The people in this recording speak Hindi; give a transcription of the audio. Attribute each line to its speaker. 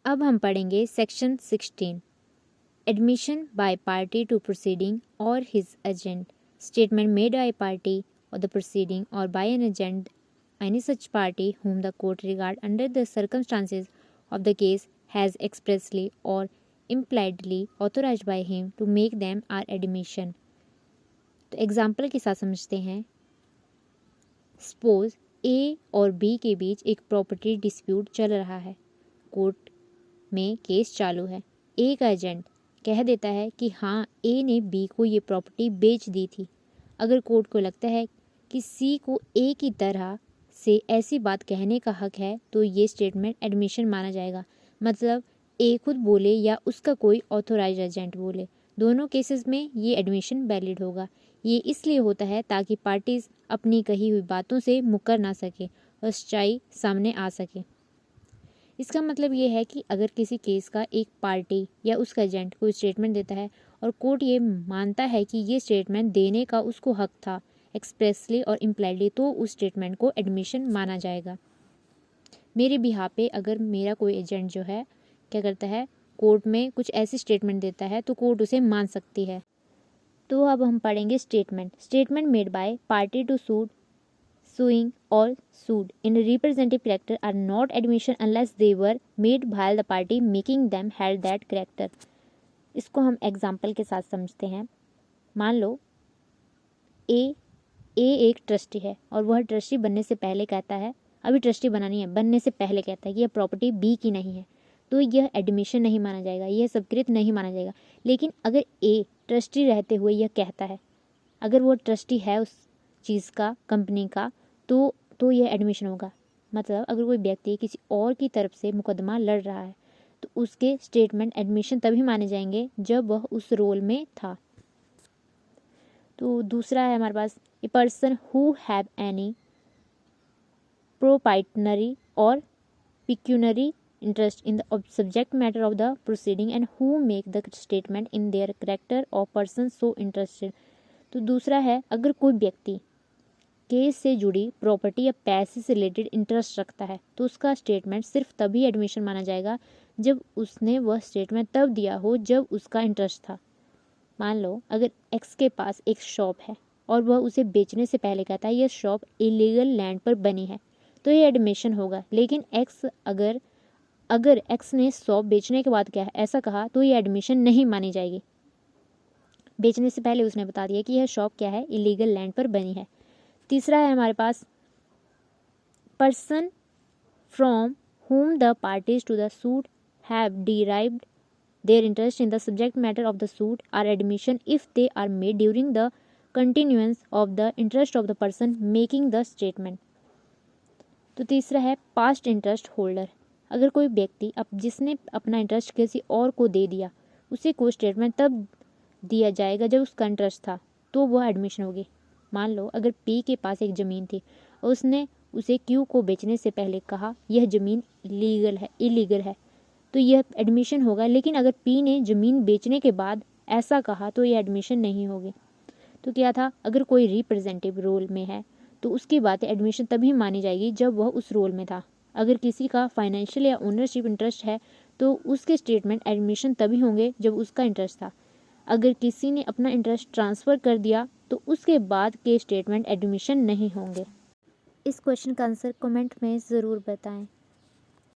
Speaker 1: अब हम पढ़ेंगे section 16 admission by party to proceeding और his agent statement made by party और द प्रोसीडिंग और by an agent any such party whom the court regard under the circumstances of the case has expressly or impliedly authorized by him to make them are admission। तो एग्जाम्पल के साथ समझते हैं। सपोज ए और बी के बीच एक प्रॉपर्टी डिस्प्यूट चल रहा है, कोर्ट में केस चालू है। ए का एजेंट कह देता है कि हाँ ए ने बी को ये प्रॉपर्टी बेच दी थी। अगर कोर्ट को लगता है कि सी को ए की तरह से ऐसी बात कहने का हक है तो ये स्टेटमेंट एडमिशन माना जाएगा। मतलब ए खुद बोले या उसका कोई ऑथोराइज एजेंट बोले, दोनों केसेस में ये एडमिशन वैलिड होगा। ये इसलिए होता है ताकि पार्टीज अपनी कही हुई बातों से मुकर ना सके और सच्चाई सामने आ सके। इसका मतलब ये है कि अगर किसी केस का एक पार्टी या उसका एजेंट कोई स्टेटमेंट देता है और कोर्ट ये मानता है कि ये स्टेटमेंट देने का उसको हक था एक्सप्रेसली और इम्प्लाइडली, तो उस स्टेटमेंट को एडमिशन माना जाएगा। मेरे बिहाफ पे अगर मेरा कोई एजेंट जो है क्या करता है, कोर्ट में कुछ ऐसी स्टेटमेंट देता है तो कोर्ट उसे मान सकती है। तो अब हम पढ़ेंगे statement made by party to suit suing or sued in a representative character are not admission unless they were made by the party making them held that character। इसको हम एग्जाम्पल के साथ समझते हैं। मान लो ए एक ट्रस्टी है और वह ट्रस्टी बनने से पहले कहता है, अभी ट्रस्टी बना नहीं है, बनने से पहले कहता है कि यह प्रॉपर्टी बी की नहीं है, तो यह एडमिशन नहीं माना जाएगा, यह सबकृत नहीं माना जाएगा। लेकिन अगर ए ट्रस्टी रहते हुए यह कहता है, अगर वो ट्रस्टी है उस चीज़ का, कंपनी का, तो यह एडमिशन होगा। मतलब अगर कोई व्यक्ति किसी और की तरफ से मुकदमा लड़ रहा है तो उसके स्टेटमेंट एडमिशन तभी माने जाएंगे जब वह उस रोल में था। तो दूसरा है हमारे पास a person who have any proprietary और pecuniary interest in the subject matter of the proceeding and who make the statement in their character of person so interested. तो दूसरा है अगर कोई व्यक्ति केस से जुड़ी प्रॉपर्टी या पैसे से रिलेटेड इंटरेस्ट रखता है तो उसका स्टेटमेंट सिर्फ तभी एडमिशन माना जाएगा जब उसने वह स्टेटमेंट तब दिया हो जब उसका इंटरेस्ट था। मान लो अगर एक्स के पास एक शॉप है और वह उसे बेचने से पहले कहता है यह शॉप इलीगल लैंड पर बनी है, तो यह एडमिशन होगा। लेकिन एक्स अगर एक्स ने शॉप बेचने के बाद क्या ऐसा कहा तो यह एडमिशन नहीं मानी जाएगी। बेचने से पहले उसने बता दिया कि यह शॉप क्या है, इलीगल लैंड पर बनी है। तीसरा है हमारे पास person from whom the parties to the suit have derived their interest in the subject matter of the suit are admission if they are made during the continuance of the interest of the person making the statement। तो तीसरा है पास्ट इंटरेस्ट होल्डर। अगर कोई व्यक्ति जिसने अपना इंटरेस्ट किसी और को दे दिया, उसे कोई स्टेटमेंट तब दिया जाएगा जब उसका इंटरेस्ट था, तो वह एडमिशन होगी। मान लो अगर पी के पास एक ज़मीन थी और उसने उसे क्यू को बेचने से पहले कहा यह ज़मीन इलीगल है, तो यह एडमिशन होगा। लेकिन अगर पी ने ज़मीन बेचने के बाद ऐसा कहा तो यह एडमिशन नहीं होगी। तो क्या था, अगर कोई रिप्रेजेंटेटिव रोल में है तो उसकी बातें एडमिशन तभी मानी जाएगी जब वह उस रोल में था। अगर किसी का फाइनेंशियल या ओनरशिप इंटरेस्ट है तो उसके स्टेटमेंट एडमिशन तभी होंगे जब उसका इंटरेस्ट था। अगर किसी ने अपना इंटरेस्ट ट्रांसफ़र कर दिया तो उसके बाद के स्टेटमेंट एडमिशन नहीं होंगे। इस क्वेश्चन का आंसर कमेंट में ज़रूर बताएं।